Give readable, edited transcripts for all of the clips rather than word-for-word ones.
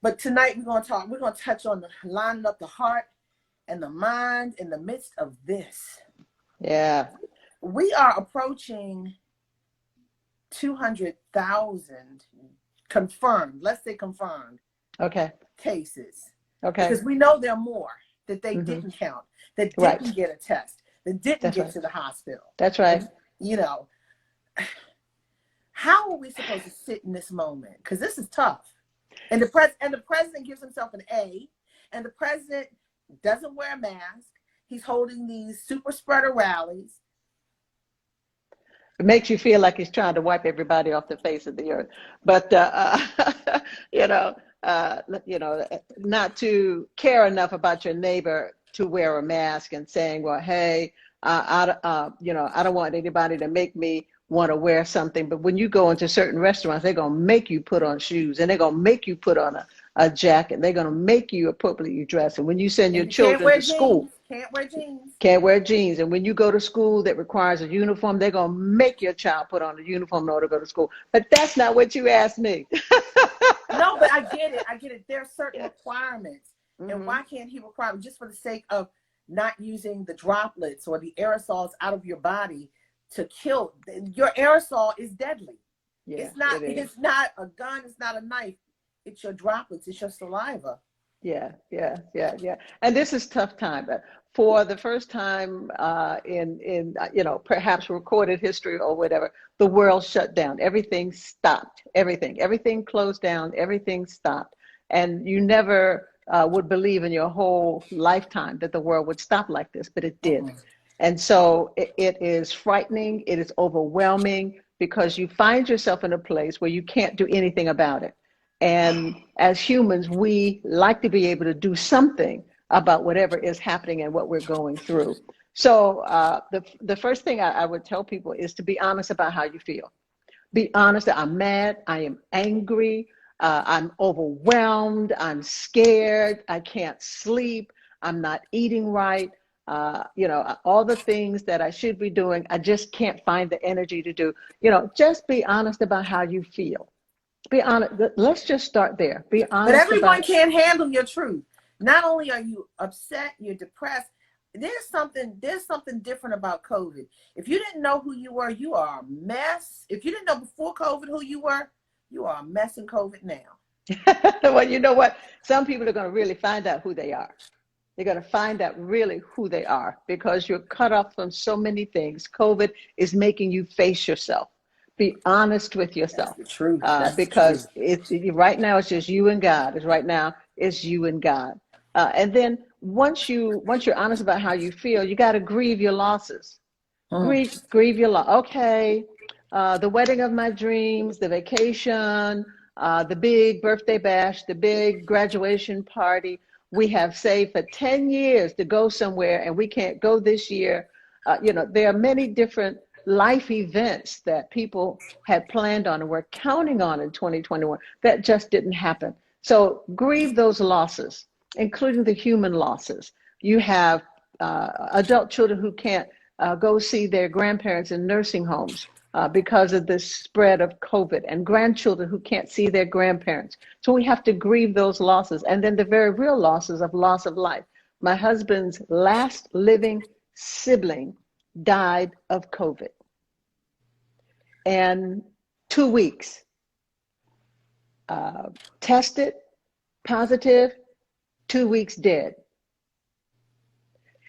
But tonight we're going to touch on lining up the heart and the mind in the midst of this. Yeah. We are approaching 200,000 confirmed, let's say confirmed, Okay. cases. Okay. Because we know there are more that they Mm-hmm. didn't count, that Right. didn't get a test, that didn't That's get right. to the hospital. That's right. And, you know, how are we supposed to sit in this moment? Because this is tough. And the president gives himself an A, and the president doesn't wear a mask. He's holding these super spreader rallies. It makes you feel like he's trying to wipe everybody off the face of the earth. But you know, not to care enough about your neighbor to wear a mask and saying, well, hey, I don't want anybody to make me want to wear something. But when you go into certain restaurants, they're going to make you put on shoes, and they're going to make you put on a jacket. They're going to make you appropriately dressed. And when you send your children to school, can't wear jeans. And when you go to school that requires a uniform, they're going to make your child put on a uniform in order to go to school. But that's not what you asked me. No, but I get it. There are certain requirements. Mm-hmm. And why can't he require them just for the sake of not using the droplets or the aerosols out of your body to kill? Your aerosol is deadly. Yeah, it's not a gun, it's not a knife. It's your droplets, it's your saliva. Yeah. And this is tough time. But for the first time in perhaps recorded history or whatever, the world shut down. Everything stopped. Everything closed down. Everything stopped. And you never would believe in your whole lifetime that the world would stop like this, but it did. Mm-hmm. And so it is frightening. It is overwhelming because you find yourself in a place where you can't do anything about it. And as humans, we like to be able to do something about whatever is happening and what we're going through. So the first thing I would tell people is to be honest about how you feel. Be honest that I'm mad, I am angry, I'm overwhelmed, I'm scared, I can't sleep, I'm not eating right. All the things that I should be doing, I just can't find the energy to do. Just be honest about how you feel. Be honest. Let's just start there. Be honest. But everyone can't handle your truth. Not only are you upset, you're depressed. There's something different about COVID. If you didn't know who you were, you are a mess. If you didn't know before COVID who you were, you are a mess in COVID now. Well, you know what? Some people are going to really find out who they are. They're going to find out really who they are because you're cut off from so many things. COVID is making you face yourself. Be honest with yourself. That's the truth. Because it's right now it's just you and God. It's you and God. And then once you're honest about how you feel, you got to grieve your losses. Grieve your loss. Okay, the wedding of my dreams, the vacation, the big birthday bash, the big graduation party. We have saved for 10 years to go somewhere, and we can't go this year. There are many different life events that people had planned on and were counting on in 2021 that just didn't happen. So grieve those losses, including the human losses. You have adult children who can't go see their grandparents in nursing homes because of the spread of COVID, and grandchildren who can't see their grandparents. So we have to grieve those losses. And then the very real losses of loss of life. My husband's last living sibling died of COVID. And 2 weeks, tested positive, 2 weeks dead.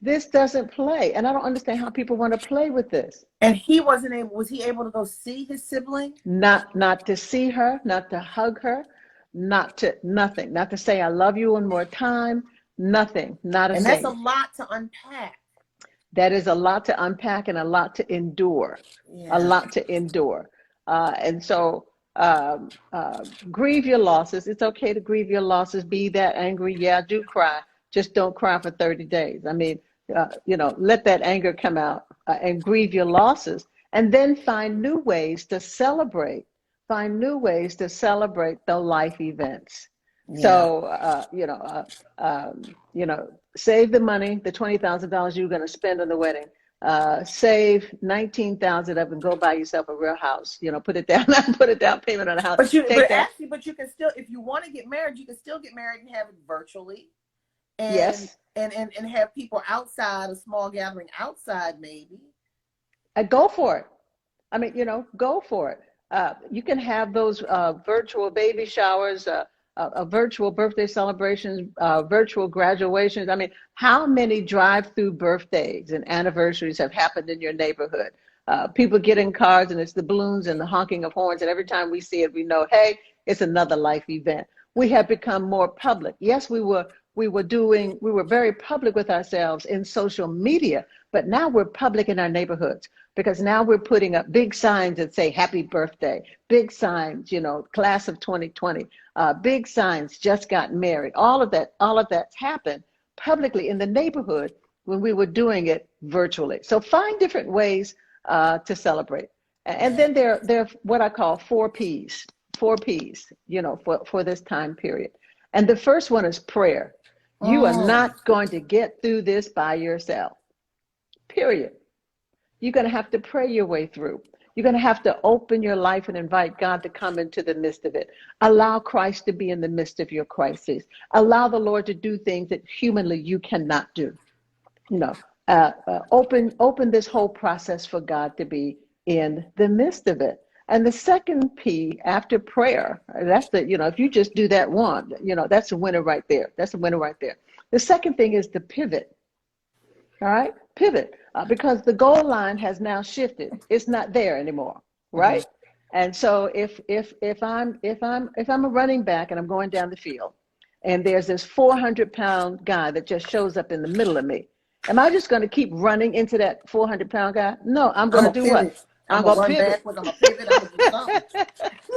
This doesn't play. And I don't understand how people want to play with this. And was he able to go see his sibling? Not to see her, not to hug her, nothing. Not to say I love you one more time, nothing, not a thing. And that's a lot to unpack. That is a lot to unpack and a lot to endure. Yeah. A lot to endure. And so grieve your losses. It's okay to grieve your losses. Be that angry. Yeah, do cry. Just don't cry for 30 days. I mean, let that anger come out and grieve your losses. And then find new ways to celebrate. Find new ways to celebrate the life events. Yeah. So, save the money, the $20,000 you're going to spend on the wedding. save 19,000 up and go buy yourself a real house. Put it down, put a down payment on a house. But you can still, if you want to get married, you can still get married and have it virtually. And, yes. And have people outside, a small gathering outside, maybe. Go for it. I mean, go for it. You can have those virtual baby showers, virtual birthday celebrations, virtual graduations. I mean, how many drive-through birthdays and anniversaries have happened in your neighborhood? People get in cars and it's the balloons and the honking of horns, and every time we see it, we know, hey, it's another life event. We have become more public. Yes, we were very public with ourselves in social media, but now we're public in our neighborhoods, because now we're putting up big signs that say happy birthday, big signs, class of 2020, big signs, just got married. All of that's happened publicly in the neighborhood when we were doing it virtually. So find different ways to celebrate. And then there are what I call 4 Ps, for this time period. And the first one is prayer. You are not going to get through this by yourself, period. You're going to have to pray your way through. You're going to have to open your life and invite God to come into the midst of it. Allow Christ to be in the midst of your crisis. Allow the Lord to do things that humanly you cannot do. Open this whole process for God to be in the midst of it. And the second P after prayer, that's if you just do that one, that's a winner right there. That's a winner right there. The second thing is to pivot. All right, pivot, because the goal line has now shifted. It's not there anymore, right? Mm-hmm. And so if I'm a running back and I'm going down the field, and there's this 400-pound guy that just shows up in the middle of me, am I just going to keep running into that 400-pound guy? No, I'm going to do what? I'm going to pivot. I'm going to pivot. I'm going to do something.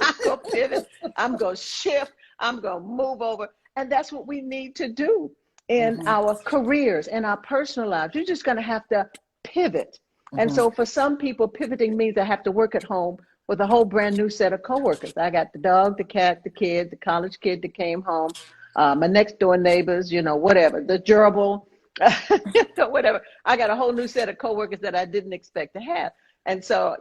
I'm going to pivot. I'm going to shift. I'm going to move over. And that's what we need to do in our careers, in our personal lives. You're just going to have to pivot. And so for some people, pivoting means I have to work at home with a whole brand new set of coworkers. I got the dog, the cat, the kid, the college kid that came home, my next door neighbors, whatever, the gerbil, whatever. I got a whole new set of coworkers that I didn't expect to have. And so,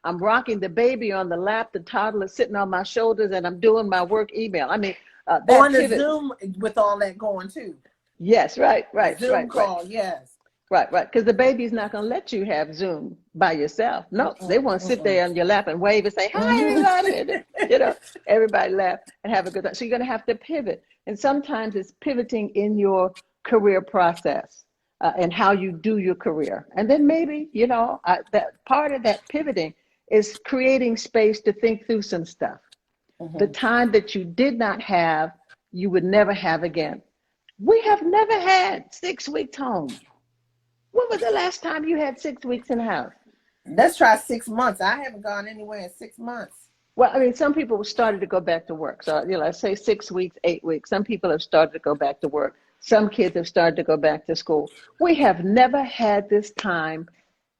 I'm rocking the baby on the lap, the toddler sitting on my shoulders, and I'm doing my work email. I mean, on the Zoom with all that going too. Yes, right. Zoom call, yes. Right, because the baby's not going to let you have Zoom by yourself. No, they want to sit there on your lap and wave and say, hi, everybody. Everybody laugh and have a good time. So you're going to have to pivot. And sometimes it's pivoting in your career process. And how you do your career. And then maybe, that part of that pivoting is creating space to think through some stuff. The time that you did not have, you would never have again. We have never had 6 weeks home. When was the last time you had 6 weeks in the house? Let's try 6 months. I haven't gone anywhere in 6 months. Well, I mean, some people started to go back to work. So, let's say 6 weeks, 8 weeks. Some people have started to go back to work. Some kids have started to go back to school. We have never had this time,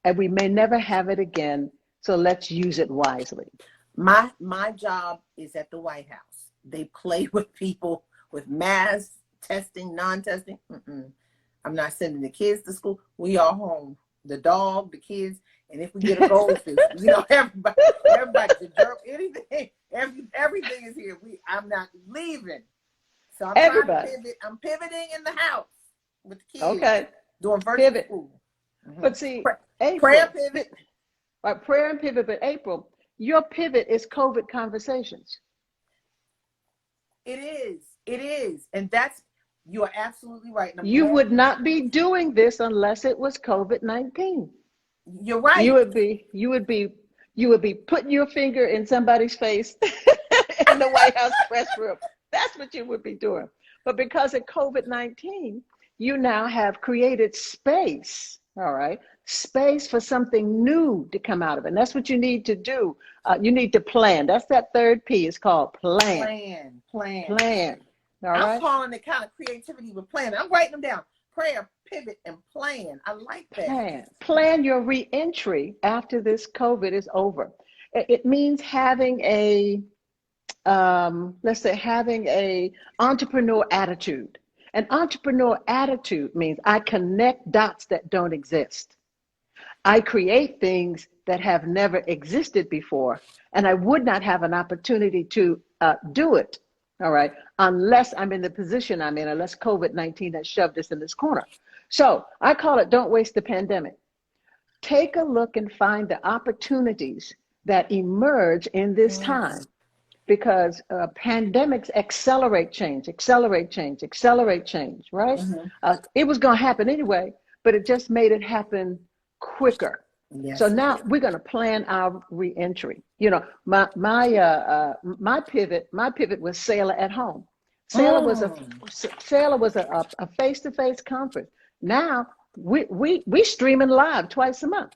and we may never have it again. So let's use it wisely. My job is at the White House. They play with people with masks, testing, non-testing. I'm not sending the kids to school. We are home. The dog, the kids, and if we get a goldfish, everybody, the jerk, anything, everything is here. I'm not leaving. So I'm trying to pivot. I'm pivoting in the house with the kids. Okay. Doing virtual school. But see, prayer pivot. Right, prayer and pivot, but April, your pivot is COVID conversations. It is. And you are absolutely right. You would not be doing this unless it was COVID-19. You're right. You would be putting your finger in somebody's face in the White House press room. That's what you would be doing. But because of COVID-19, you now have created space, all right? Space for something new to come out of it. And that's what you need to do. You need to plan. That's that third P. It's called plan. Plan. All right? I'm calling it kind of creativity with planning. I'm writing them down. Prayer, pivot, and plan. I like that. Plan your re-entry after this COVID is over. It means having let's say having a entrepreneur attitude. An entrepreneur attitude means I connect dots that don't exist. I create things that have never existed before, and I would not have an opportunity to do it, all right, unless I'm in the position I'm in, unless COVID-19 has shoved us in this corner. So I call it don't waste the pandemic. Take a look and find the opportunities that emerge in this time, because pandemics accelerate change, right? It was going to happen anyway, but it just made it happen quicker. Yes. So now we're going to plan our reentry. You know, my pivot was Sailor at Home. Sailor was a face-to-face conference. Now we streaming live twice a month.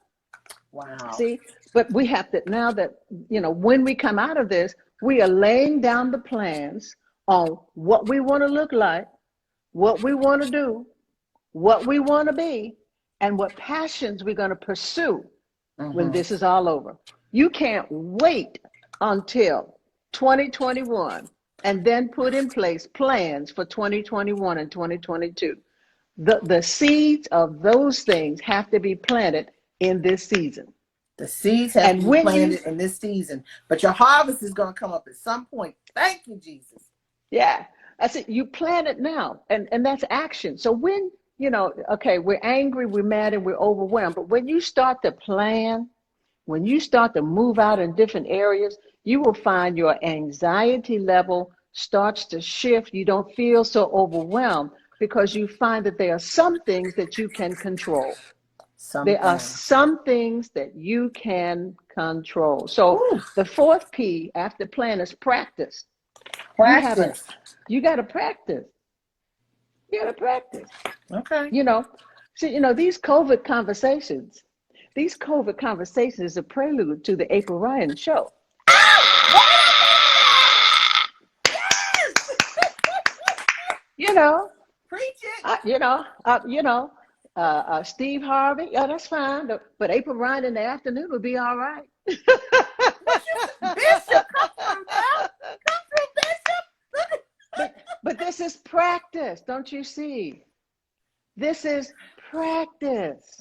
Wow. See, but we have to, now that, you know, when we come out of this, we are laying down the plans on what we want to look like, what we want to do, what we want to be, and what passions we're going to pursue when this is all over. You can't wait until 2021 and then put in place plans for 2021 and 2022. The seeds of those things have to be planted in this season. The seeds have to be planted in this season, but your harvest is going to come up at some point. Thank you, Jesus. Yeah, that's it. You plant it now, and that's action. So when, you know, okay, we're angry, we're mad, and we're overwhelmed, but when you start to plan, when you start to move out in different areas, you will find your anxiety level starts to shift. You don't feel so overwhelmed because you find that there are some things that you can control. There are some things that you can control. So the fourth P after plan is practice. Practice. You got to practice. You got to practice. Okay. You know, see, you know, these COVID conversations is a prelude to the April Ryan show. You know, preach it. Steve Harvey, yeah, that's fine. But April Ryan in the afternoon would be all right. Bishop, come through now. Come through, Bishop. But this is practice, don't you see? This is practice.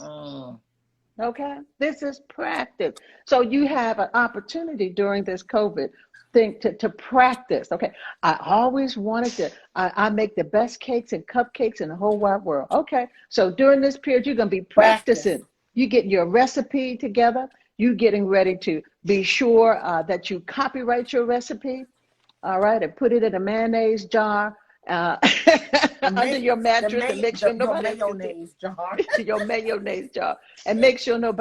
Okay? This is practice. So you have an opportunity during this COVID thing to practice. Okay, I always wanted to, I make the best cakes and cupcakes in the whole wide world. Okay, so during this period, you're going to be practicing. You get your recipe together. You getting ready to be sure that you copyright your recipe. All right, and put it in a mayonnaise jar under your mattress and make sure nobody your mayonnaise jar, and make sure no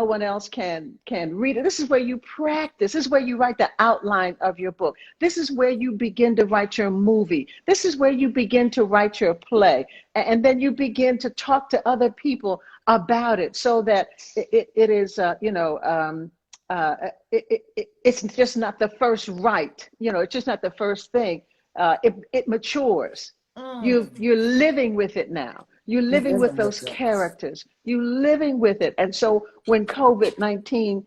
one else can read it. This is where you practice. This is where you write the outline of your book. This is where you begin to write your movie. This is where you begin to write your play, and then you begin to talk to other people about it, so that it is it's just not the first right. You know, it's just not the first thing. It matures. You're living with it now. You're living with those characters. You're living with it. And so when COVID-19,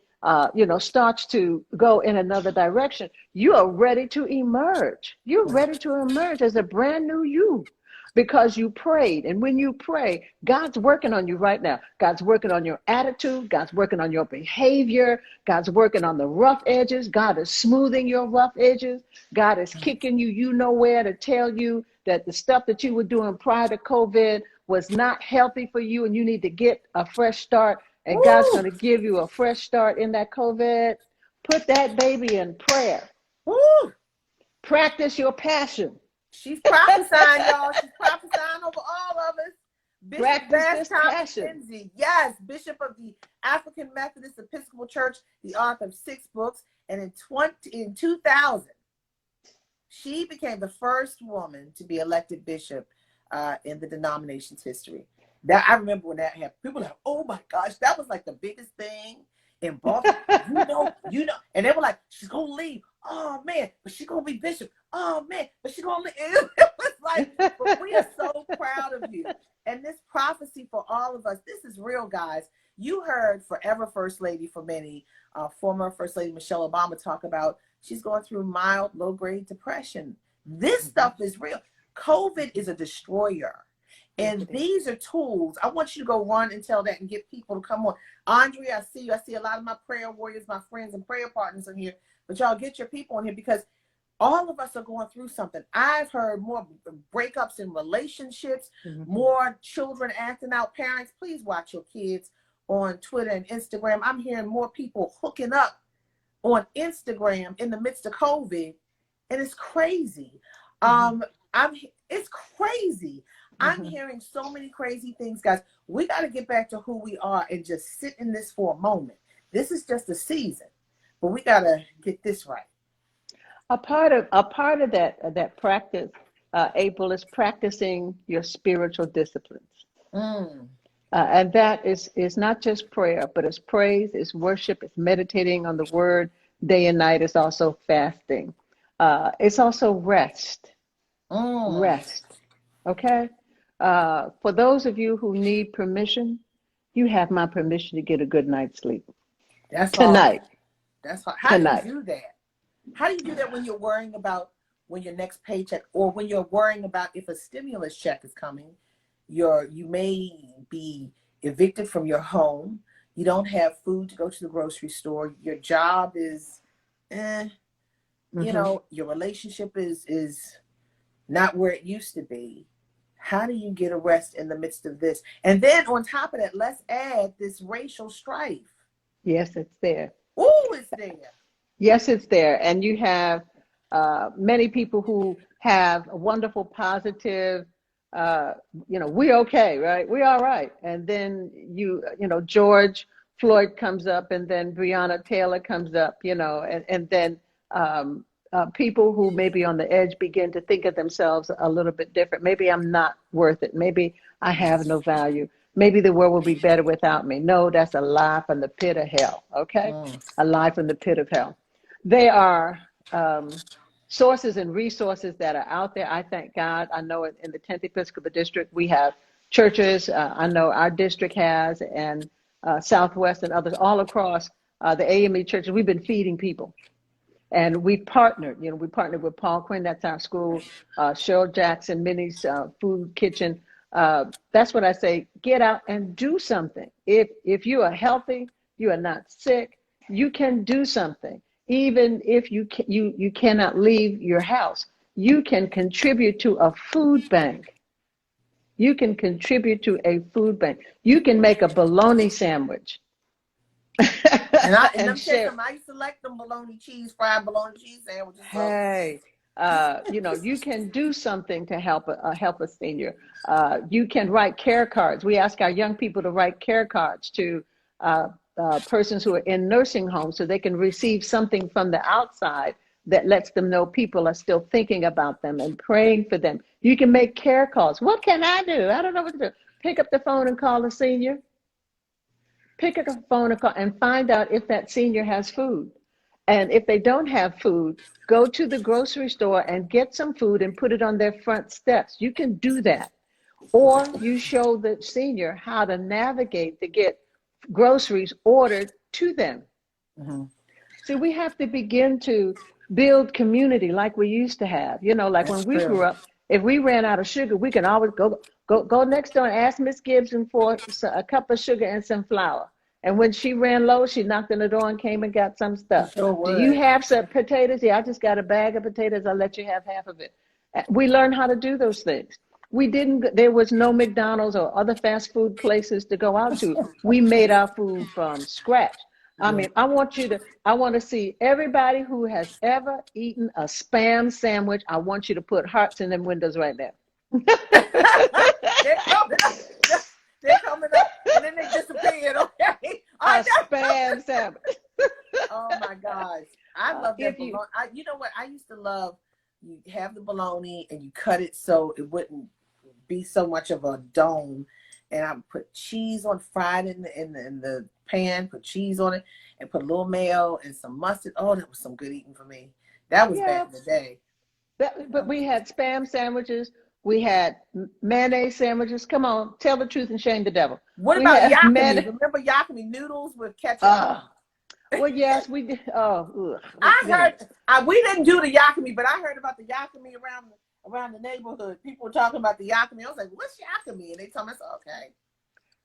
starts to go in another direction, you are ready to emerge. You're ready to emerge as a brand new you, because you prayed. And when you pray, God's working on you right now. God's working on your attitude. God's working on your behavior. God's working on the rough edges. God is smoothing your rough edges. God is kicking you nowhere to tell you that the stuff that you were doing prior to COVID was not healthy for you, and you need to get a fresh start. And God's going to give you a fresh start in that COVID. Put that baby in prayer. Practice your passion. She's prophesying, y'all. She's prophesying over all of us. Bishop Practice this passion. Kinsey, yes, Bishop of the African Methodist Episcopal Church, the author of 6 books, and in 2000, she became the first woman to be elected bishop in the denomination's history. That I remember when that happened. People were like, "Oh my gosh, that was like the biggest thing in Baltimore." you know, and they were like, "She's gonna leave. Oh man, but she's gonna be bishop. Oh man, but she's gonna leave." It was like, but we are so proud of you. And this prophecy for all of us, this is real, guys. You heard forever First Lady for many, former First Lady Michelle Obama talk about she's going through mild, low-grade depression. This stuff is real. COVID is a destroyer. And Yes, these are tools. I want you to go run and tell that and get people to come on. Andre, I see you. I see a lot of my prayer warriors, my friends and prayer partners in here. But y'all get your people in here because all of us are going through something. I've heard more breakups in relationships, more children acting out. Parents, please watch your kids on Twitter and Instagram. I'm hearing more people hooking up on Instagram in the midst of COVID, and it's crazy. It's crazy. I'm hearing so many crazy things, guys. We got to get back to who we are and just sit in this for a moment. This is just a season, but we got to get this right. A part of that practice, April, is practicing your spiritual disciplines. And that is not just prayer, but it's praise, it's worship, it's meditating on the word day and night. It's also fasting. It's also rest. Rest. Okay? For those of you who need permission, you have my permission to get a good night's sleep. That's tonight. Hard. That's hard. How do you do that? How do you do that when you're worrying about when your next paycheck, or when you're worrying about if a stimulus check is coming? You may be evicted from your home. You don't have food to go to the grocery store. Your job is, you know, your relationship is not where it used to be. How do you get a rest in the midst of this? And then on top of that, let's add this racial strife. Yes, it's there. Oh, it's there. Yes, it's there. And you have many people who have a wonderful, positive, we're okay, right? We're all right. And then, George Floyd comes up, and then Breonna Taylor comes up, and then people who may be on the edge begin to think of themselves a little bit different. Maybe I'm not worth it. Maybe I have no value. Maybe the world will be better without me. No, that's a lie from the pit of hell, okay? A lie from the pit of hell. They are sources and resources that are out there. I thank God. I know in the 10th Episcopal District, we have churches. I know our district has, and Southwest and others all across the AME churches. We've been feeding people. And we partnered, we partnered with Paul Quinn, that's our school, Cheryl Jackson, Minnie's Food Kitchen. That's what I say, get out and do something. If you are healthy, you are not sick, you can do something. Even if you cannot leave your house, you can contribute to a food bank. You can contribute to a food bank. You can make a bologna sandwich. And I used to like them fried bologna cheese sandwiches. Hey, you can do something to help a senior. You can write care cards. We ask our young people to write care cards to persons who are in nursing homes so they can receive something from the outside that lets them know people are still thinking about them and praying for them. You can make care calls. What can I do? I don't know what to do. Pick up the phone and call a senior. Pick up the phone and find out if that senior has food. And if they don't have food, go to the grocery store and get some food and put it on their front steps. You can do that. Or you show the senior how to navigate to get groceries ordered to them. See, we have to begin to build community like we used to have. Like when we grew up, if we ran out of sugar, we can always go next door and ask Miss Gibson for a cup of sugar and some flour. And when she ran low, she knocked on the door and came and got some stuff. Do you have some potatoes? Yeah, I just got a bag of potatoes. I'll let you have half of it. We learned how to do those things. There was no McDonald's or other fast food places to go out to. We made our food from scratch. I mean, I want to see everybody who has ever eaten a Spam sandwich. I want you to put hearts in them windows right now. They're coming up and then they disappeared, okay? A Spam sandwich. Oh my gosh. I love that bologna. You know what? I used to love, you have the bologna and you cut it so it wouldn't be so much of a dome. And I would put cheese on, fried in the pan, put cheese on it, and put a little mayo and some mustard. Oh, that was some good eating for me. That was back in the day. But we had Spam sandwiches. We had mayonnaise sandwiches. Come on, tell the truth and shame the devil. What about yakami? Remember yakami noodles with ketchup? Well, yes, we did. Oh, I heard we didn't do the yakami, but I heard about the yakami around the neighborhood. People were talking about the Yakami. I was like, "What's Yakami?" And they told me, I said, "Okay."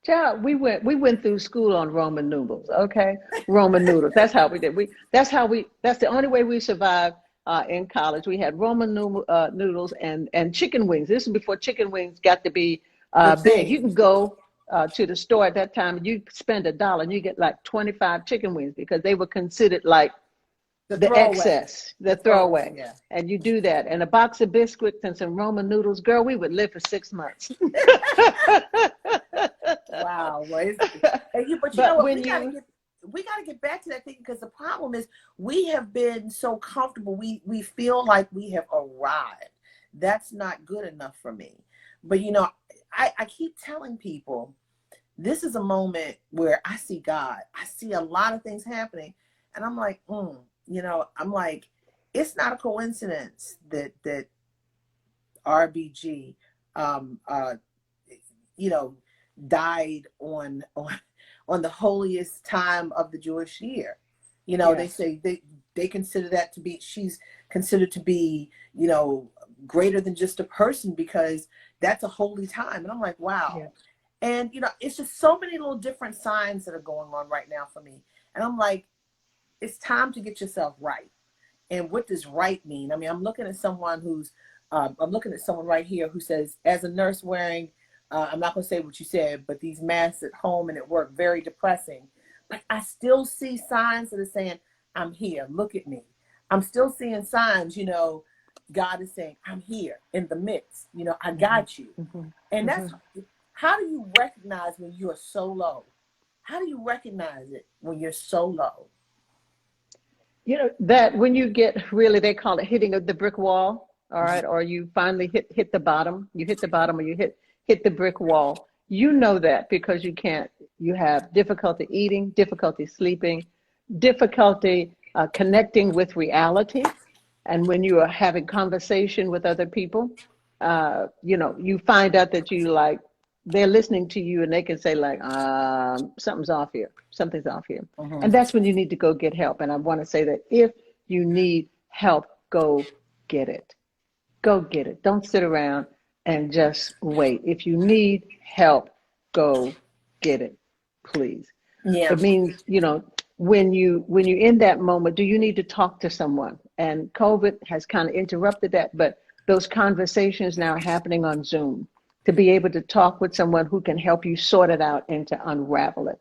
Child, we went through school on Roman noodles, okay? Roman noodles. That's how we did. That's the only way we survived in college. We had noodles and chicken wings. This is before chicken wings got to be The big. You thing, can go to the store at that time and you spend $1 and you get like 25 chicken wings because they were considered like the the throwaway, excess, the throwaway. yeah. And you do that. And a box of biscuits and some Roman noodles, girl, we would live for 6 months. Wow. Well, but you know But what? when We gotta get back to that thing, because the problem is we have been so comfortable. We feel like we have arrived. That's not good enough for me. But I keep telling people, this is a moment where I see God. I see a lot of things happening, and I'm like, I'm like, it's not a coincidence that RBG, died on the holiest time of the Jewish year. They Yes. say they consider that to be, she's considered to be, greater than just a person, because that's a holy time. And I'm like, wow. Yes. And it's just so many little different signs that are going on right now for me. And I'm like, it's time to get yourself right. And what does right mean? I mean, I'm looking at someone right here who says, as a nurse wearing, I'm not going to say what you said, but these masks at home and at work, very depressing. But I still see signs that are saying, I'm here, look at me. I'm still seeing signs, God is saying, I'm here in the midst, I got you. Mm-hmm. And Mm-hmm. that's, how do you recognize when you are so low? How do you recognize it when you're so low? That when you get really, they call it hitting of the brick wall, all right, or you finally hit the bottom, you hit the bottom, or you hit the brick wall. You know that because you have difficulty eating, difficulty sleeping, difficulty connecting with reality. And when you are having conversation with other people, you find out that they're listening to you and they can say like, something's off here. Something's off here. Mm-hmm. And that's when you need to go get help. And I want to say that if you need help, go get it. Go get it. Don't sit around and just wait. If you need help, go get it, please. Yeah. It means, when you're in that moment, do you need to talk to someone? And COVID has kind of interrupted that, but those conversations now are happening on Zoom, to be able to talk with someone who can help you sort it out and to unravel it.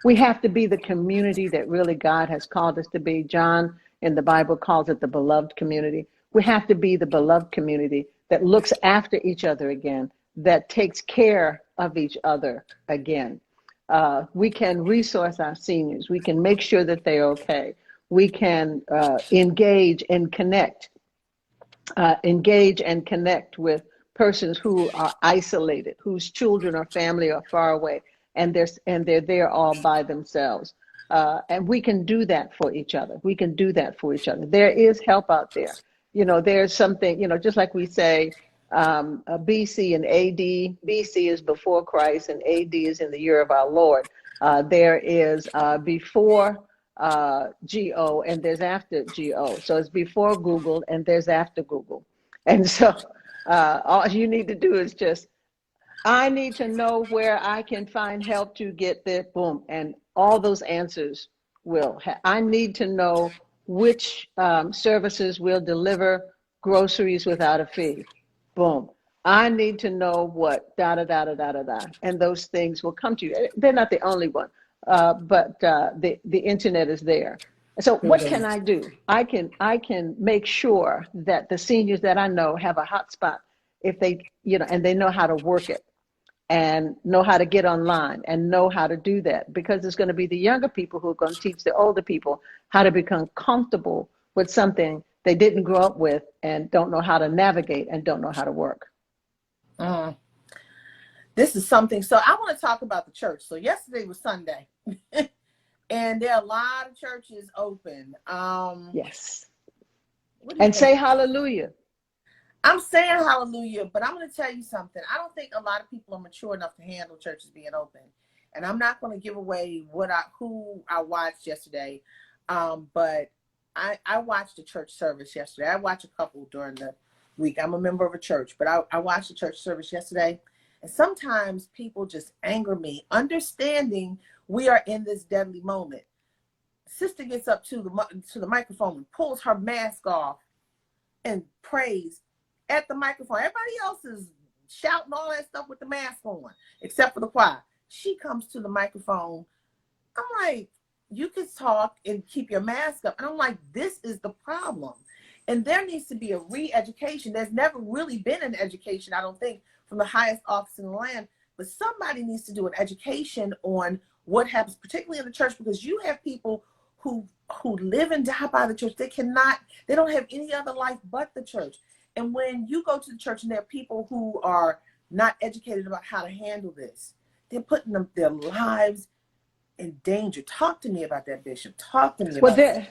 We have to be the community that really God has called us to be. John in the Bible calls it the beloved community. We have to be the beloved community that looks after each other again, that takes care of each other again. We can resource our seniors. We can make sure that they're okay. We can engage and connect with persons who are isolated, whose children or family are far away, and they're there all by themselves. And we can do that for each other. We can do that for each other. There is help out there. There's something, just like we say, BC and AD. BC is before Christ and AD is in the year of our Lord. There is before GO and there's after GO. So it's before Google and there's after Google. And so all you need to do is I need to know where I can find help to get there, boom. And all those answers I need to know which services will deliver groceries without a fee. Boom. I need to know what, da, da, da, da, da, da, da. And those things will come to you. They're not the only one, but the internet is there. So what can I do? I can make sure that the seniors that I know have a hotspot if they, and they know how to work it and know how to get online and know how to do that, because it's going to be the younger people who are going to teach the older people how to become comfortable with something they didn't grow up with and don't know how to navigate and don't know how to work. This is something. So I want to talk about the church. So yesterday was Sunday and there are a lot of churches open. Yes. And say hallelujah. I'm saying hallelujah, but I'm going to tell you something. I don't think a lot of people are mature enough to handle churches being open. And I'm not going to give away who I watched yesterday. But I watched a church service yesterday. I watched a couple during the week. I'm a member of a church, but I watched the church service yesterday, and sometimes people just anger me, understanding we are in this deadly moment. Sister gets up to the microphone and pulls her mask off and prays at the microphone. Everybody else is shouting all that stuff with the mask on, except for the choir. She comes to the microphone. I'm like, you can talk and keep your mask up. And I'm like, this is the problem. And there needs to be a re-education. There's never really been an education, I don't think, from the highest office in the land. But somebody needs to do an education on what happens, particularly in the church, because you have people who live and die by the church. They don't have any other life but the church. And when you go to the church and there are people who are not educated about how to handle this, they're putting their lives in danger. Talk to me about that, Bishop. Talk to me about that.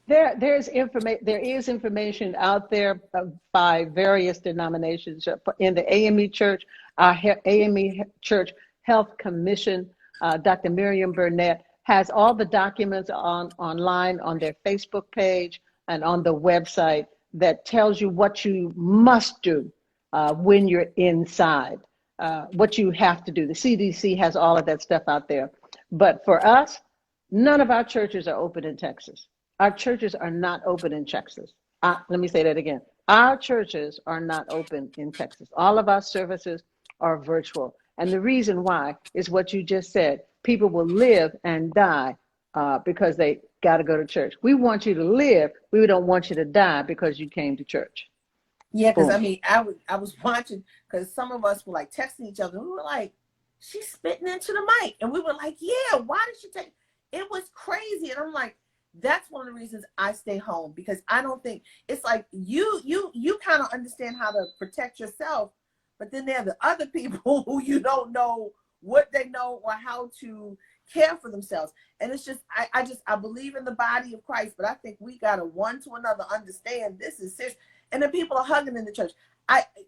There is information out there by various denominations in the AME Church, our AME Church Health Commission. Dr. Miriam Burnett has all the documents online on their Facebook page and on the website that tells you what you must do when you're inside, what you have to do. The CDC has all of that stuff out there. But for us, none of our churches are open in Texas. Our churches are not open in Texas. Let me say that again. Our churches are not open in Texas. All of our services are virtual. And the reason why is what you just said. People will live and die because they got to go to church. We want you to live. We don't want you to die because you came to church. Yeah, because I mean, I was watching, because some of us were like texting each other. And we were like, she's spitting into the mic. And we were like, yeah, why did she take? It was crazy. And I'm like, that's one of the reasons I stay home, because I don't think it's like you kind of understand how to protect yourself, but then there are the other people who you don't know what they know or how to care for themselves. And it's just, I believe in the body of Christ, but I think we got to one to another understand this is serious. And then people are hugging in the church.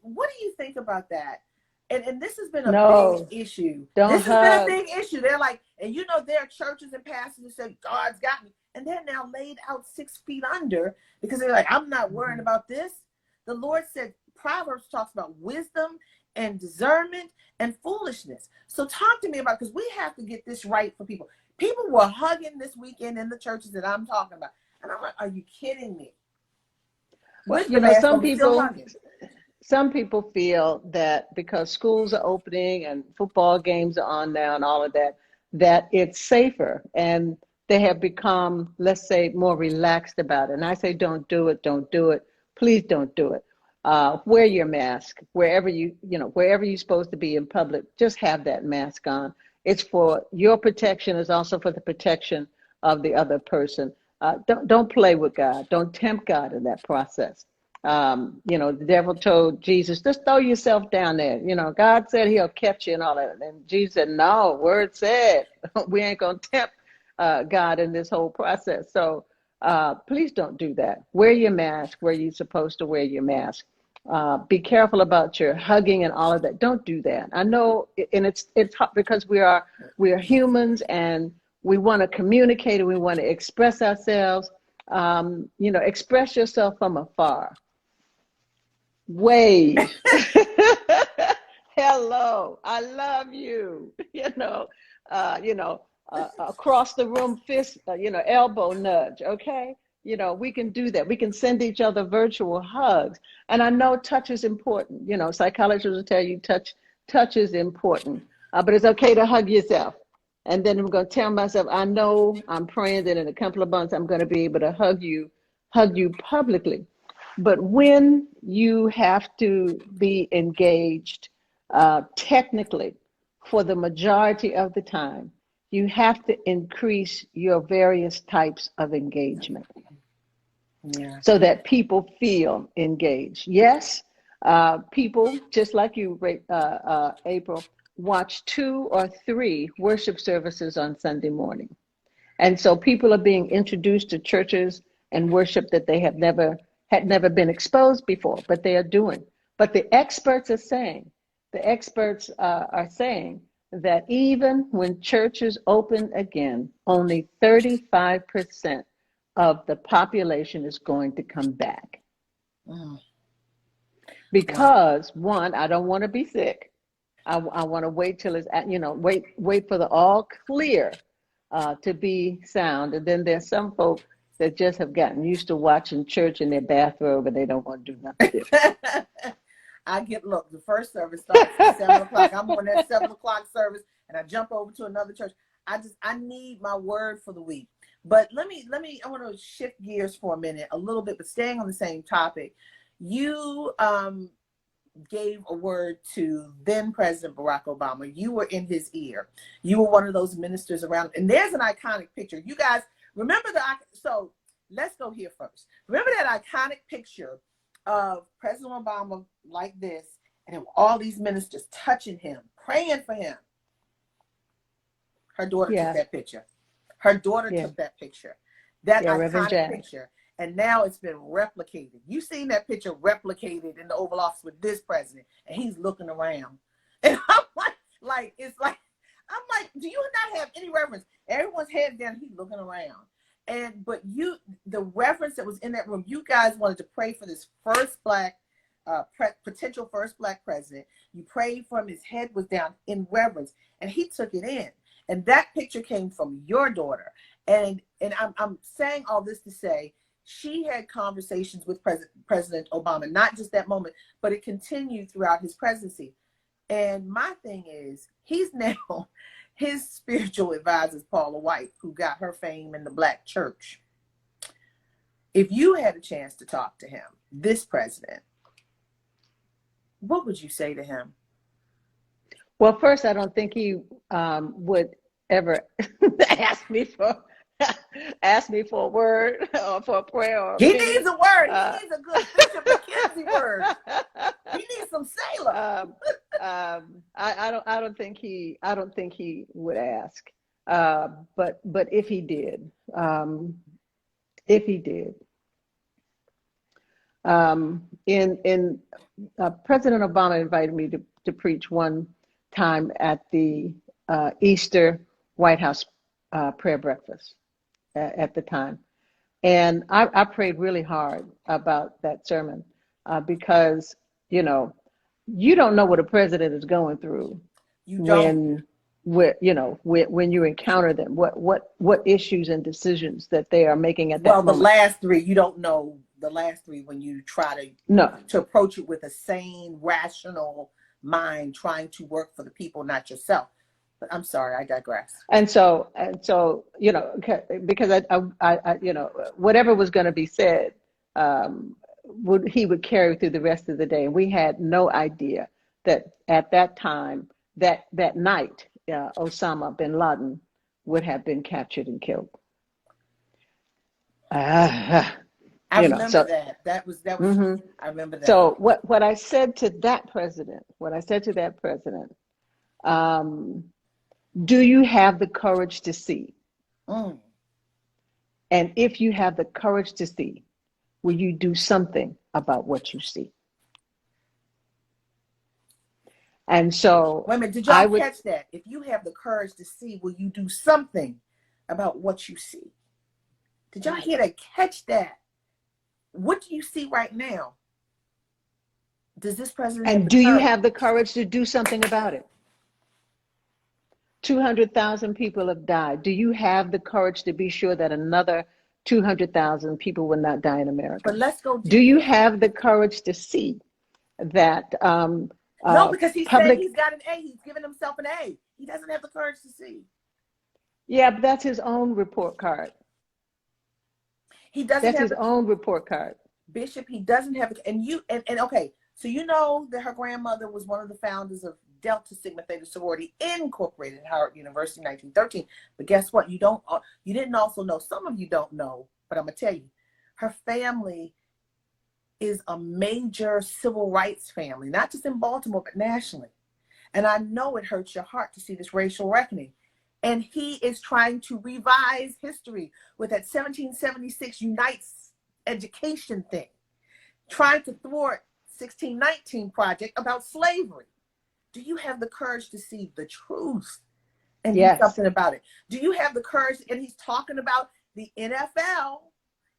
What do you think about that? And this has been a big issue. This has been a big issue. They're like, and you know, there are churches and pastors who say, God's got me. And they're now laid out 6 feet under because they're like, I'm not worrying about this. The Lord said, Proverbs talks about wisdom and discernment and foolishness. So talk to me about, because we have to get this right for people. People were hugging this weekend in the churches that I'm talking about. And I'm like, are you kidding me? Well, you know, some people feel that because schools are opening and football games are on now and all of that, that it's safer. And they have become, let's say, more relaxed about it. And I say, don't do it. Don't do it. Please don't do it. Wear your mask wherever you're supposed to be in public. Just have that mask on. It's for your protection. It's also for the protection of the other person. Don't play with God. Don't tempt God in that process. The devil told Jesus, just throw yourself down there. God said he'll catch you and all that. And Jesus said, no, word said, we ain't going to tempt God in this whole process. So please don't do that. Wear your mask where you're supposed to wear your mask. Be careful about your hugging and all of that. Don't do that. I know, and it's hard because we are humans and we want to communicate and we want to express ourselves. Express yourself from afar. Wave. Hello, I love you. Across the room, fist, elbow nudge. Okay. We can do that. We can send each other virtual hugs. And I know touch is important. Psychologists will tell you touch is important, but it's okay to hug yourself. And then I'm going to tell myself, I know I'm praying that in a couple of months, I'm going to be able to hug you publicly. But when you have to be engaged technically for the majority of the time, you have to increase your various types of engagement so that people feel engaged. Yes, people, just like you, April, watch 2 or 3 worship services on Sunday morning. And so people are being introduced to churches and worship that they had never been exposed before, but they are doing. But the experts are saying that even when churches open again, only 35% of the population is going to come back. Wow. because one, I don't want to be sick. I want to wait till it's wait for the all clear to be sound. And then there's some folk that just have gotten used to watching church in their bathrobe and they don't want to do nothing different. Look, the first service starts at 7 o'clock. I'm on that 7 o'clock service and I jump over to another church. I need my word for the week. But I want to shift gears for a minute, a little bit, but staying on the same topic. You gave a word to then President Barack Obama. You were in his ear. You were one of those ministers around. And there's an iconic picture. You guys remember so let's go here first. Remember that iconic picture of President Obama like this, and all these ministers touching him, praying for him. Her daughter took that picture. Her daughter took that picture. That iconic picture. And now it's been replicated. You've seen that picture replicated in the Oval Office with this president, and he's looking around. And I'm like, do you not have any reverence? Everyone's head down, he's looking around. But the reverence that was in that room, you guys wanted to pray for this potential first black president. You prayed for him, his head was down in reverence, and he took it in. And that picture came from your daughter. And I'm saying all this to say, she had conversations with President Obama, not just that moment, but it continued throughout his presidency. And my thing is, he's now his spiritual advisor is Paula White, who got her fame in the black church. If you had a chance to talk to him, this president, what would you say to him? Well, first, I don't think he would ever ask me for a word or for a prayer. Or he needs a word. He needs a good Bishop McKenzie word. He needs some sailor. I don't think he would ask. But if he did, President Obama invited me to preach one time at the Easter White House prayer breakfast at the time. And I prayed really hard about that sermon because, you don't know what a president is going through when you encounter them, what issues and decisions that they are making at that moment. Well, the last three, you don't know the last three when you try to approach it with a sane, rational mind, trying to work for the people, not yourself. But I'm sorry, I digress. And so, because I whatever was going to be said, he would carry through the rest of the day. And we had no idea that at that time, that night, Osama bin Laden would have been captured and killed. I remember that. That was. Mm-hmm. I remember that. So what I said to that president, do you have the courage to see? Mm. And if you have the courage to see, will you do something about what you see? And so, wait a minute, did y'all catch that? If you have the courage to see, will you do something about what you see? Did y'all hear that? Catch that? What do you see right now? Does this president? And do you have the courage to do something about it? 200,000 people have died. Do you have the courage to be sure that another 200,000 people will not die in America? But let's go. Do you have the courage to see that? No, because he said he's got an A. He's given himself an A. He doesn't have the courage to see. Yeah, but that's his own report card. He doesn't. That's his own report card. Bishop, he doesn't have it. And okay, so you know that her grandmother was one of the founders of Delta Sigma Theta Sorority Incorporated at Howard University in 1913. But guess what? You didn't also know, some of you don't know, but I'm going to tell you, her family is a major civil rights family, not just in Baltimore, but nationally. And I know it hurts your heart to see this racial reckoning. And he is trying to revise history with that 1776 Unites Education thing, trying to thwart 1619 project about slavery. Do you have the courage to see the truth and do something about it? Do you have the courage? And he's talking about the NFL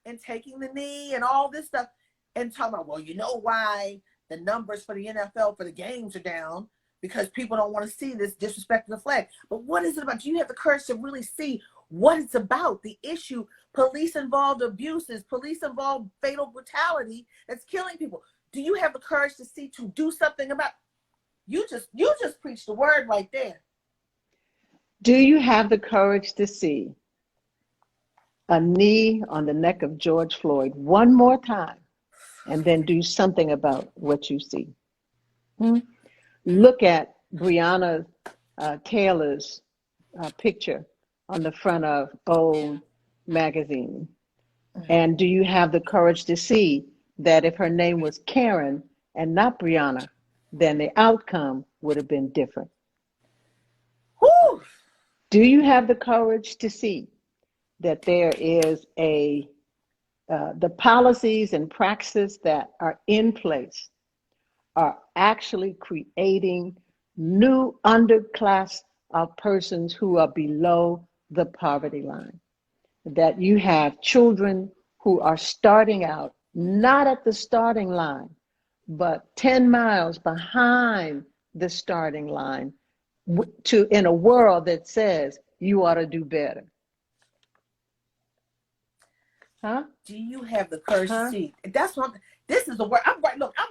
and taking the knee and all this stuff and talking about, well, you know why the numbers for the NFL for the games are down because people don't want to see this disrespect of the flag. But what is it about? Do you have the courage to really see what it's about? The issue, police-involved abuses, police-involved fatal brutality that's killing people. Do you have the courage to see, to do something about? You just preached the word right there. Do you have the courage to see a knee on the neck of George Floyd one more time and then do something about what you see? Look at Breonna Taylor's picture on the front of Old magazine. And do you have the courage to see that if her name was Karen and not Breonna, then the outcome would have been different? Whew. Do you have the courage to see that there is the policies and practices that are in place are actually creating new underclass of persons who are below the poverty line? That you have children who are starting out not at the starting line, but 10 miles behind the starting line in a world that says you ought to do better. Huh? Do you have the courage to see? That's what this is the word. I'm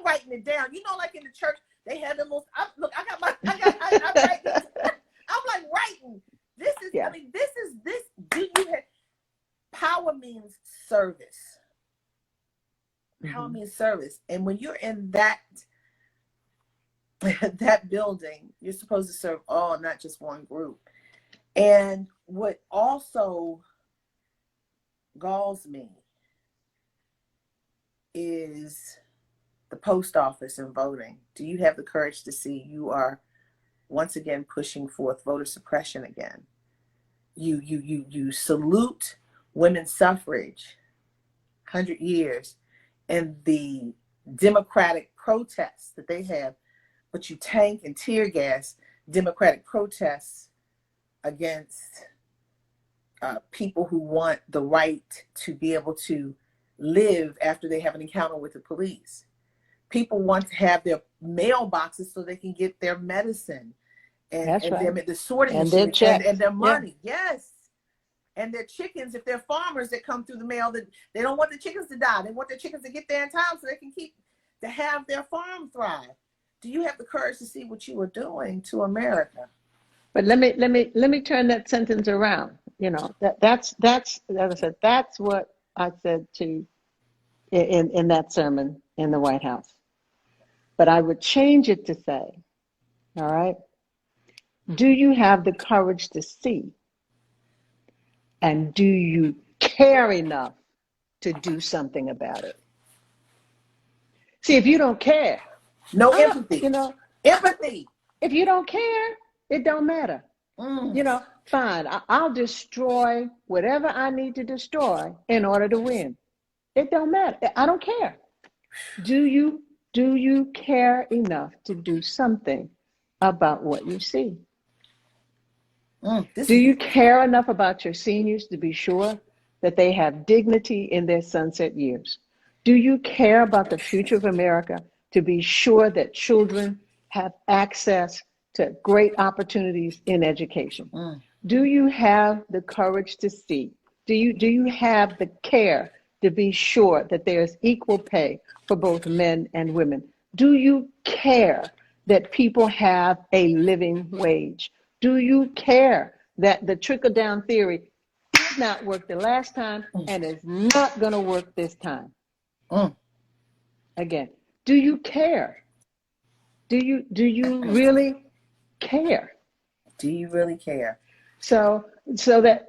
writing it down. You know, like in the church, they have the most. I'm writing. I'm like writing. This is. Yeah. I mean, this. Do you have power means service? Power means service, and when you're in that building, you're supposed to serve all, not just one group. And what also galls me is the post office and voting. Do you have the courage to see you are once again pushing forth voter suppression again? You salute women's suffrage, 100 years, and the democratic protests that they have, but you tank and tear gas democratic protests against people who want the right to be able to live after they have an encounter with the police. People want to have their mailboxes so they can get their medicine and the sorting and machine and their money. Yeah. Yes. And their chickens, if they're farmers that come through the mail, that they don't want the chickens to die. They want their chickens to get there in time so they can to have their farm thrive. Do you have the courage to see what you are doing to America? But let me turn that sentence around. You know, that's as I said, that's what I said to in that sermon in the White House. But I would change it to say, all right, do you have the courage to see? And do you care enough to do something about it? See, if you don't care, no empathy. You know, empathy. If you don't care, it don't matter. You know, fine. I'll destroy whatever I need to destroy in order to win. It don't matter. I don't care. Do you care enough to do something about what you see? Do you care enough about your seniors to be sure that they have dignity in their sunset years? Do you care about the future of America to be sure that children have access to great opportunities in education? Do you have the courage to see? Do you have the care to be sure that there's equal pay for both men and women? Do you care that people have a living wage? Do you care that the trickle-down theory did not work the last time and is not going to work this time? Again, do you care? Do you really care? Do you really care? So that,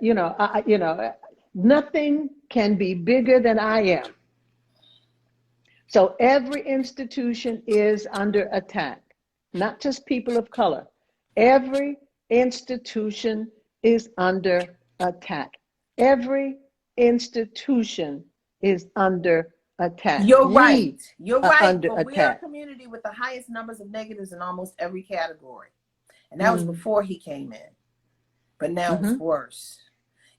nothing can be bigger than I am. So every institution is under attack, not just people of color. Every institution is under attack. Every institution is under attack. You're right. You're right. Under but we are a attack. community with the highest numbers of negatives in almost every category. And that was before he came in. But now it's worse.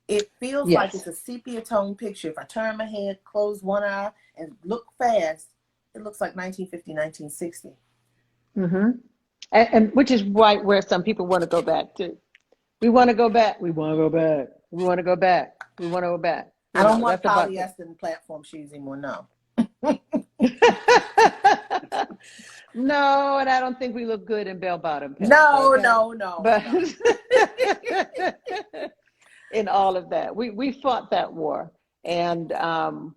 It feels like it's a sepia tone picture. If I turn my head, close one eye, and look fast, It looks like 1950, 1960. Mm-hmm. And which is right where some people want to go back to. We want to go back. We want to go back. We want to go back. We want to go back. I don't want That's about polyester and platform shoes anymore. No. No, and I don't think we look good in bell-bottom pants. No, Okay? no. But in all of that, we fought that war, and our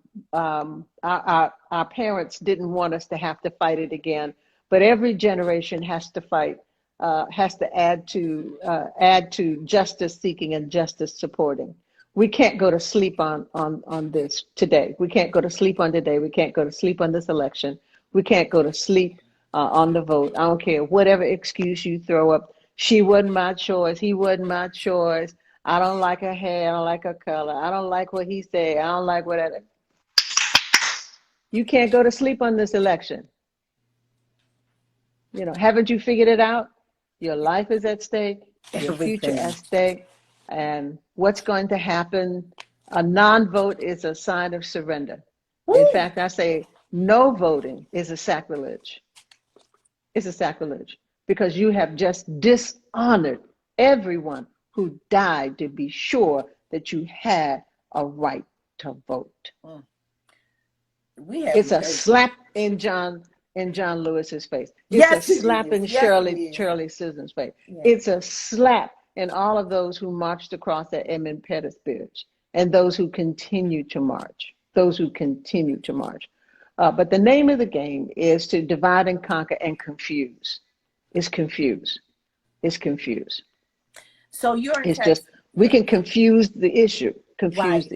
parents didn't want us to have to fight it again. But every generation has to fight, has to add to justice seeking and justice supporting. We can't go to sleep on this today. We can't go to sleep on today. We can't go to sleep on this election. We can't go to sleep on the vote. I don't care whatever excuse you throw up. She wasn't my choice. He wasn't my choice. I don't like her hair. I don't like her color. I don't like what he said. I don't like whatever. You can't go to sleep on this election. Haven't you figured it out? Your life is at stake, your future at stake, and what's going to happen. A non-vote is a sign of surrender. In fact, I say no voting is a sacrilege. It's a sacrilege because you have just dishonored everyone who died to be sure that you had a right to vote. It's a slap in John Lewis's face. It's a slap in Shirley Chisholm's face. Yeah. It's a slap in all of those who marched across at Edmund Pettus Bridge and those who continue to march. But the name of the game is to divide and conquer and confuse. It's confuse. So you're in Texas. Just we can confuse the issue. Right.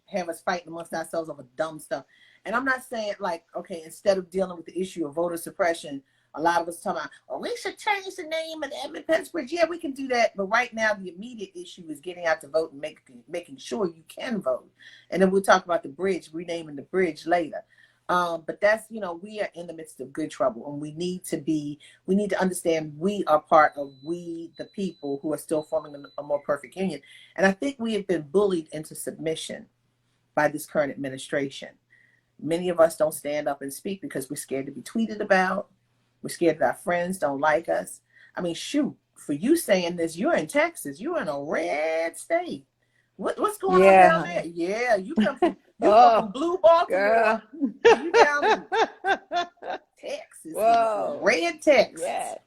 Have us fighting amongst ourselves over dumb stuff. And I'm not saying okay, instead of dealing with the issue of voter suppression, a lot of us talking about, we should change the name of the Edmund Pettus Bridge. Yeah, we can do that. But right now, the immediate issue is getting out to vote and making sure you can vote. And then we'll talk about the bridge, renaming the bridge later. But that's, we are in the midst of good trouble, and we need to understand we are part of the people who are still forming a more perfect union. And I think we have been bullied into submission by this current administration. Many of us don't stand up and speak because we're scared to be tweeted about. We're scared that our friends don't like us. I mean, shoot, for you saying this, you're in Texas. You're in a red state. What's going on down there? Yeah, you come from Blue Baltimore. You down in Texas. Whoa. Red Texas. Yes.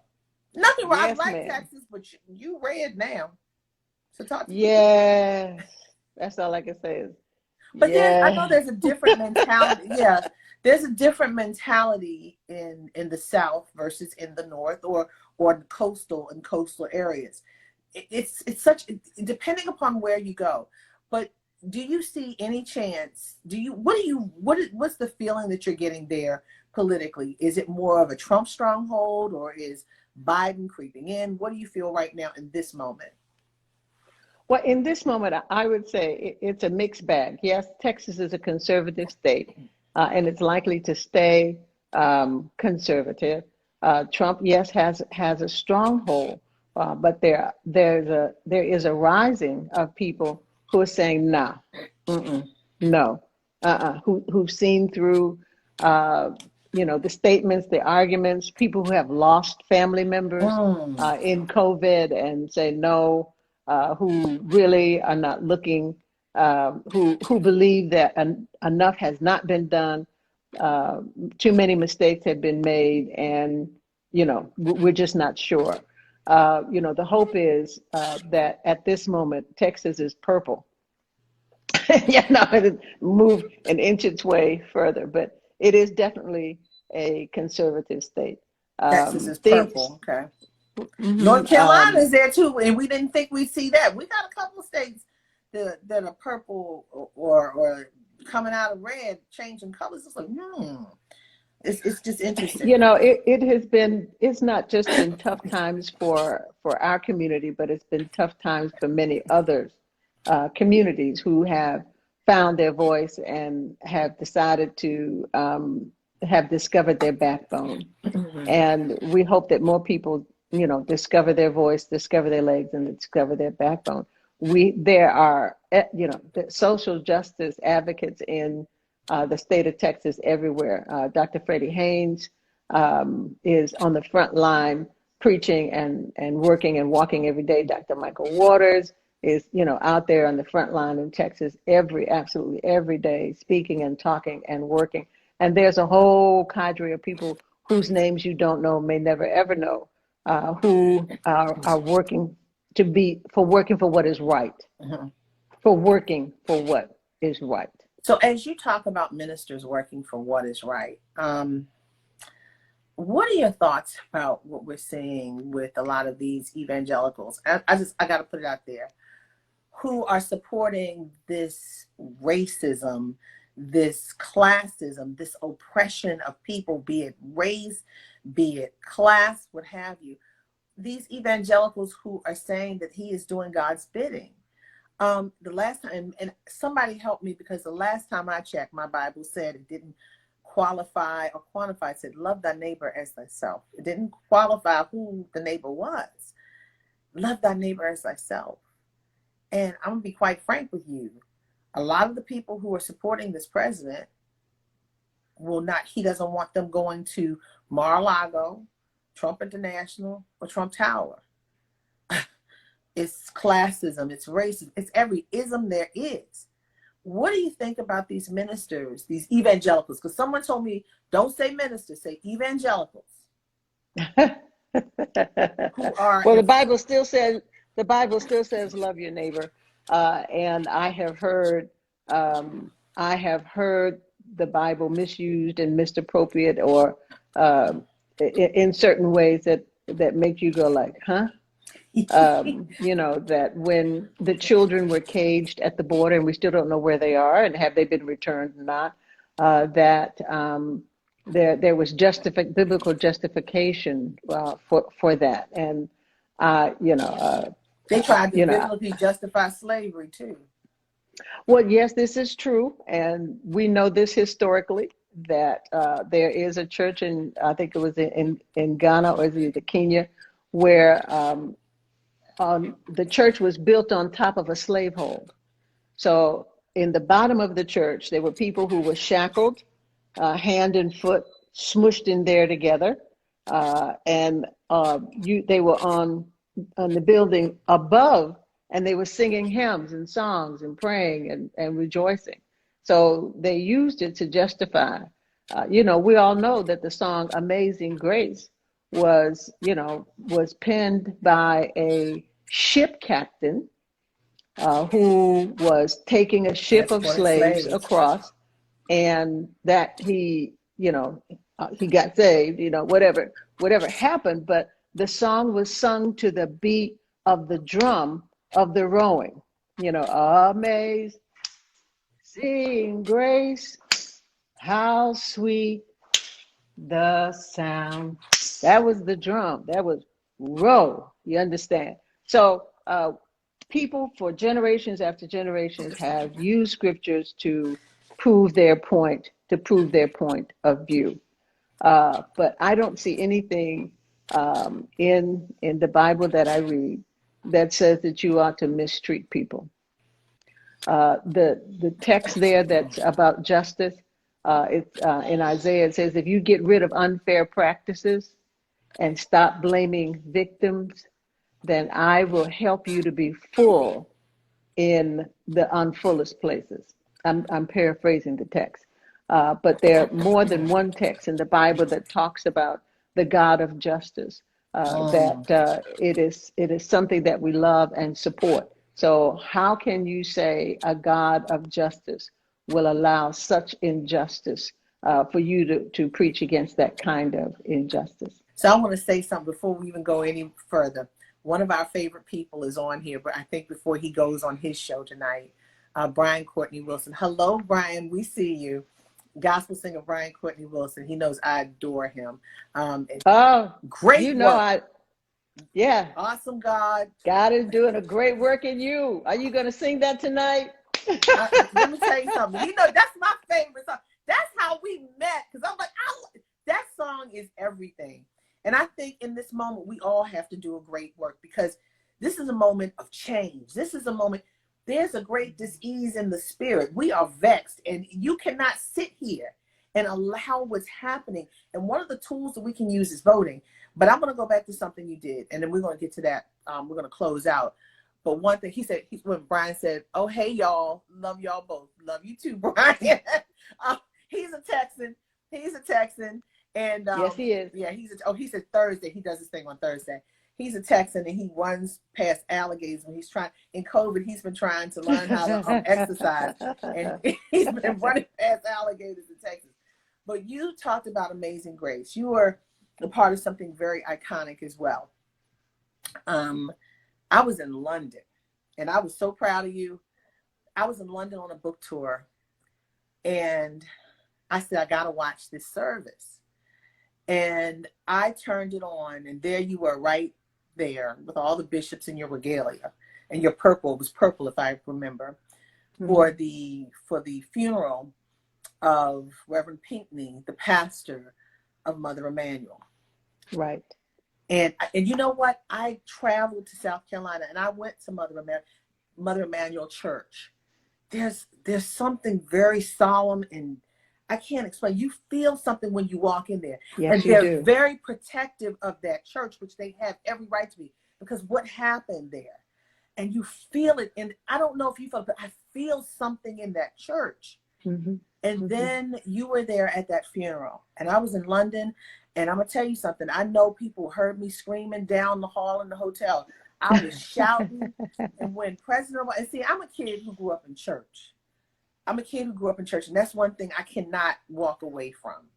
Nothing wrong. Yes, I like Texas, but you red now. So talk to me. Yes. That's all I can say is. But then I know there's a different mentality. Yeah. There's a different mentality in the South versus in the North or coastal areas. It's such, depending upon where you go. But do you see any chance? What's the feeling that you're getting there politically? Is it more of a Trump stronghold, or is Biden creeping in? What do you feel right now in this moment? Well, in this moment, I would say it's a mixed bag. Yes, Texas is a conservative state, and it's likely to stay conservative. Trump, yes, has a stronghold, but there is a rising of people who are saying no, who've seen through the statements, the arguments, people who have lost family members in COVID and say no. Who really are not looking, who believe that enough has not been done, too many mistakes have been made, and we're just not sure. The hope is that at this moment Texas is purple. Move and inch its way further, but it is definitely a conservative state. Texas is purple. Okay. Mm-hmm. North Carolina is there too, and we didn't think we'd see that. We got a couple of states that are purple or coming out of red, changing colors. It's like, it's just interesting. It has been. It's not just been tough times for our community, but it's been tough times for many others communities who have found their voice and have decided to have discovered their backbone. Mm-hmm. And we hope that more people discover their voice, discover their legs, and discover their backbone. There are, social justice advocates in the state of Texas, everywhere. Dr. Freddie Haynes is on the front line preaching and working and walking every day. Dr. Michael Waters is, out there on the front line in Texas absolutely every day, speaking and talking and working. And there's a whole cadre of people whose names you don't know, may never ever know, who are working for what is right, for working for what is right. So as you talk about ministers working for what is right, what are your thoughts about what we're seeing with a lot of these evangelicals? I got to put it out there, who are supporting this racism, this classism, this oppression of people, be it race, be it class, what have you. These evangelicals who are saying that he is doing God's bidding. The last time, and somebody helped me, because the last time I checked, my Bible said it didn't qualify or quantify. It said, love thy neighbor as thyself. It didn't qualify who the neighbor was. Love thy neighbor as thyself. And I'm going to be quite frank with you. A lot of the people who are supporting this president he doesn't want them going to Mar-a-Lago, Trump International, or Trump Tower. It's classism, it's racism, it's every ism there is. What do you think about these ministers, these evangelicals? Because someone told me, don't say ministers, say evangelicals. Who are well, the Bible still says love your neighbor. And I have heard the Bible misused and misappropriated, or in certain ways that make you go like, huh? That when the children were caged at the border, and we still don't know where they are and have they been returned or not, that there was biblical justification for that. And they tried to biblically justify slavery too. Well, yes, this is true, and we know this historically, that there is a church I think it was in Ghana, or is it Kenya, where the church was built on top of a slave hold. So in the bottom of the church, there were people who were shackled, hand and foot, smushed in there together, and they were on the building above, and they were singing hymns and songs and praying and rejoicing. So they used it to justify. We all know that the song "Amazing Grace" was penned by a ship captain who was taking a ship of slaves across, and that he got saved, whatever happened, but the song was sung to the beat of the drum of the rowing, amazing grace, how sweet the sound. That was the drum. That was row. You understand? So people for generations after generations have used scriptures to prove their point of view. But I don't see anything in the Bible that I read that says that you ought to mistreat people. The text there that's about justice, it's in Isaiah, it says, if you get rid of unfair practices and stop blaming victims, then I will help you to be full in the unfullest places. I'm paraphrasing the text. But there are more than one text in the Bible that talks about the God of justice, that it is something that we love and support. So how can you say a God of justice will allow such injustice for you to preach against that kind of injustice? So I want to say something before we even go any further. One of our favorite people is on here, but I think before he goes on his show tonight, Brian Courtney Wilson. Hello, Brian. We see you. Gospel singer Brian Courtney Wilson. He knows I adore him. Great work. Yeah. Awesome God. God is doing a great work in you. Are you going to sing that tonight? Let me tell you something. That's my favorite song. That's how we met. Because I'm like, that song is everything. And I think in this moment, we all have to do a great work, because this is a moment of change. This is a moment. there's a great dis-ease in the spirit. We are vexed, and you cannot sit here and allow what's happening. And one of the tools that we can use is voting. But I'm going to go back to something you did, and then we're going to get to that. We're going to close out. But one thing he said, when Brian said, "Oh, hey, y'all, love y'all both. Love you too, Brian." He's a Texan. He's a Texan. And yes, he is. Yeah, he said Thursday. He does his thing on Thursday. He's a Texan, and he runs past alligators when he's trying. In COVID, he's been trying to learn how to exercise, and he's been running past alligators in Texas. But you talked about Amazing Grace. You were a part of something very iconic as well. I was in London, and I was so proud of you. I was in London on a book tour, and I said, I got to watch this service. And I turned it on, and there you were right there with all the bishops in your regalia, and your purple, it was purple if I remember, for the funeral of Reverend Pinckney, the pastor of Mother Emanuel. Right. And you know what? I traveled to South Carolina, and I went to Mother Emanuel Church. There's something very solemn, and I can't explain. You feel something when you walk in there. Yes, and they're very protective of that church, which they have every right to be, because what happened there. And you feel it. And I don't know if you felt it, but I feel something in that church. And then you were there at that funeral, and I was in London, and I'm gonna tell you something. I know people heard me screaming down the hall in the hotel. I was shouting, and when President Obama, and see, I'm a kid who grew up in church. And that's one thing I cannot walk away from.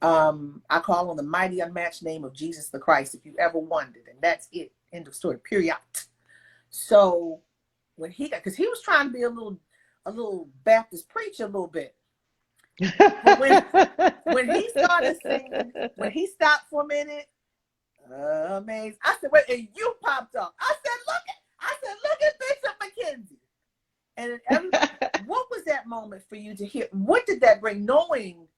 I call on the mighty unmatched name of Jesus the Christ, if you ever wondered, and that's it. End of story. Period. So when he got, because he was trying to be a little Baptist preacher a little bit. But when he started singing, when he stopped for a minute, amazing. I said, wait, and you popped up. I said, look at Bishop McKenzie. And what was that moment for you to hear? What did that bring, knowing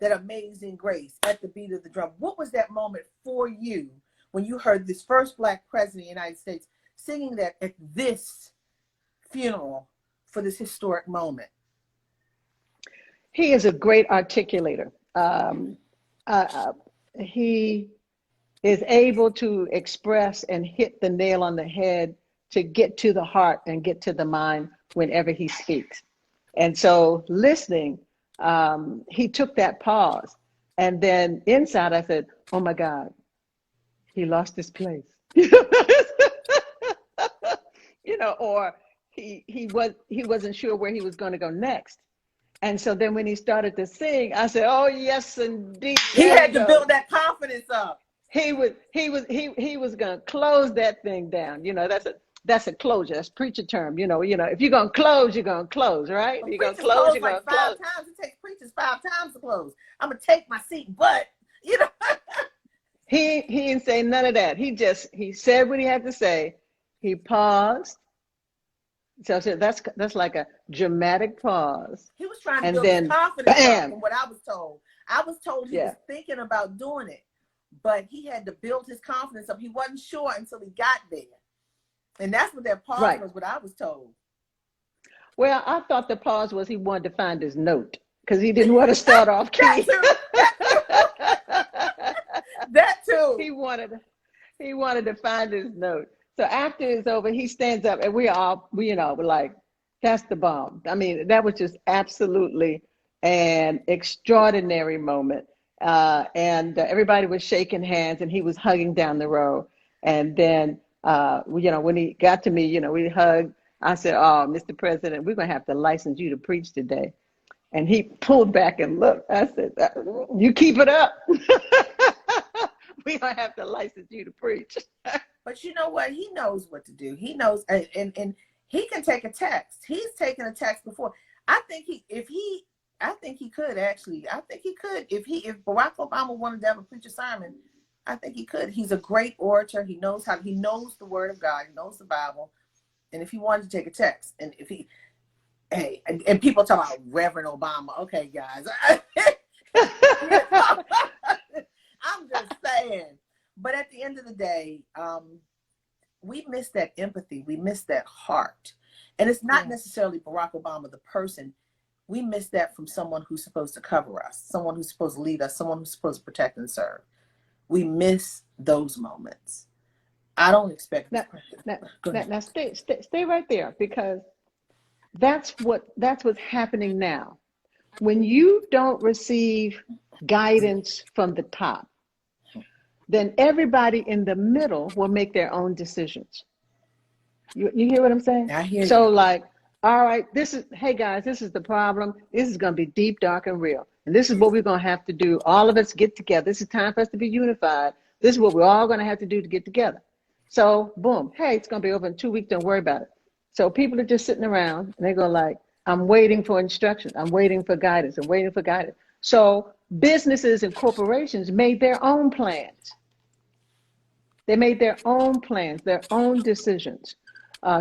that Amazing Grace at the beat of the drum? What was that moment for you when you heard this first Black president of the United States singing that at this funeral for this historic moment? He is a great articulator. He is able to express and hit the nail on the head, to get to the heart and get to the mind whenever he speaks. And so listening, he took that pause. And then inside I said, oh my God, he lost his place. Or he wasn't sure where he was going to go next. And so then when he started to sing, I said, oh yes, indeed. He had to build that confidence up. He was going to close that thing down. That's a closure. That's preacher term. If you're going to close, you're going to close, right? Well, you're going to close, you're going to close. 5 times. It takes preachers 5 times to close. I'm going to take my seat, but, He didn't say none of that. He said what he had to say. He paused. So that's like a dramatic pause. He was trying to build his confidence up, from what I was told. I was told he was thinking about doing it, but he had to build his confidence up. He wasn't sure until he got there. And that's what that pause was, what I was told. Well, I thought the pause was he wanted to find his note, because he didn't want to start off key. That too. He wanted to find his note. So after it's over, he stands up, and we're like, that's the bomb. I mean, that was just absolutely an extraordinary moment. And everybody was shaking hands, and he was hugging down the row. And then, when he got to me, we hugged. I said, oh, Mr. President, we're going to have to license you to preach today. And he pulled back and looked. I said, you keep it up. We're going to have to license you to preach. But you know what? He knows what to do. He knows, and he can take a text. He's taken a text before. I think he could actually. I think he could. If Barack Obama wanted to have a preacher sermon, I think he could. He's a great orator. He knows the Word of God. He knows the Bible. And if he wanted to take a text, and and people talk about Reverend Obama. Okay, guys. I'm just saying. But at the end of the day, we miss that empathy. We miss that heart. And it's not Yeah. necessarily Barack Obama, the person. We miss that from someone who's supposed to cover us, someone who's supposed to lead us, someone who's supposed to protect and serve. We miss those moments. I don't expect Now, Go ahead. now stay right there, because that's what's happening now. When you don't receive guidance from the top, then everybody in the middle will make their own decisions. You hear what I'm saying? I hear So you. like, all right, hey guys, this is the problem. This is going to be deep, dark, and real. And this is what we're going to have to do. All of us get together. This is time for us to be unified. This is what we're all going to have to do to get together. So boom, hey, it's going to be over in 2 weeks. Don't worry about it. So people are just sitting around and they go like, I'm waiting for instructions. I'm waiting for guidance. I'm waiting for guidance. So businesses and corporations made their own plans. They made their own plans, their own decisions.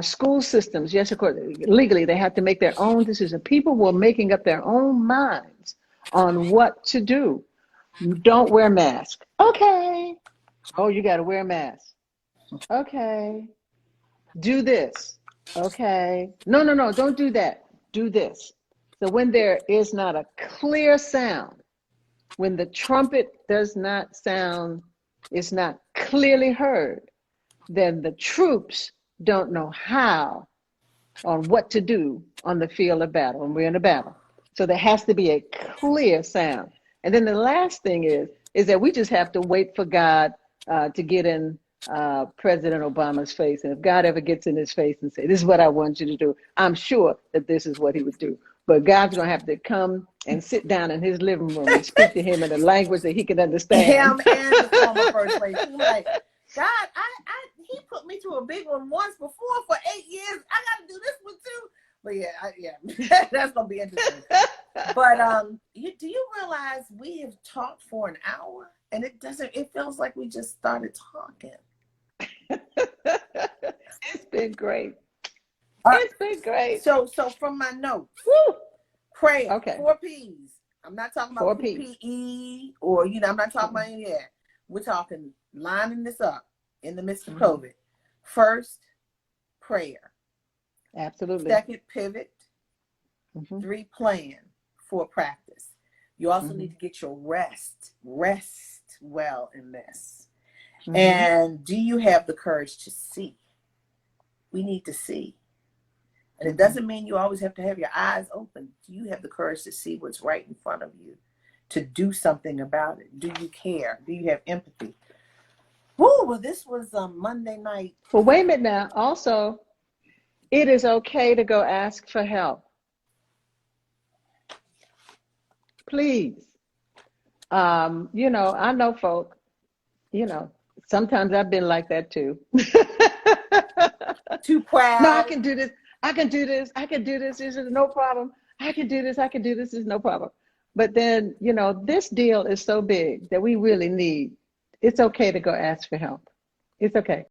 School systems, yes, of course, legally they had to make their own decisions. People were making up their own minds on what to do. Don't wear masks. Okay. Oh, you got to wear a mask. Okay. Do this. Okay. No, don't do that. Do this. So when there is not a clear sound, when the trumpet does not sound, is not clearly heard, then the troops don't know how or what to do on the field of battle when we're in a battle. So there has to be a clear sound. And then the last thing is that we just have to wait for God to get in President Obama's face. And if God ever gets in his face and say, this is what I want you to do, I'm sure that this is what he would do. But God's going to have to come and sit down in his living room and speak to him in a language that he can understand. Him and the former first lady. He was like, God, he put me through a big one once before for 8 years. I got to do this one too. But yeah, that's going to be interesting. But do you realize we have talked for an hour and it feels like we just started talking. It's been great. Right. It's been great. So from my notes, Woo. prayer, Okay. 4 P's. I'm not talking about 4 P's. PPE or, I'm not talking about any of that. We're talking lining this up in the midst of COVID. First, prayer. Absolutely. Second, pivot. 3, plan. 4, practice. You also need to get your rest. Rest well in this. And do you have the courage to see? We need to see. And it doesn't mean you always have to have your eyes open. Do you have the courage to see what's right in front of you? To do something about it? Do you care? Do you have empathy? Woo, well, this was Monday night. Well, wait a minute now. Also, it is okay to go ask for help. Please. I know folk, sometimes I've been like that too. Too proud. No, I can do this. I can do this. I can do this. This is no problem. I can do this. I can do this. This is no problem. But then, this deal is so big that we really need, it's okay to go ask for help. It's okay.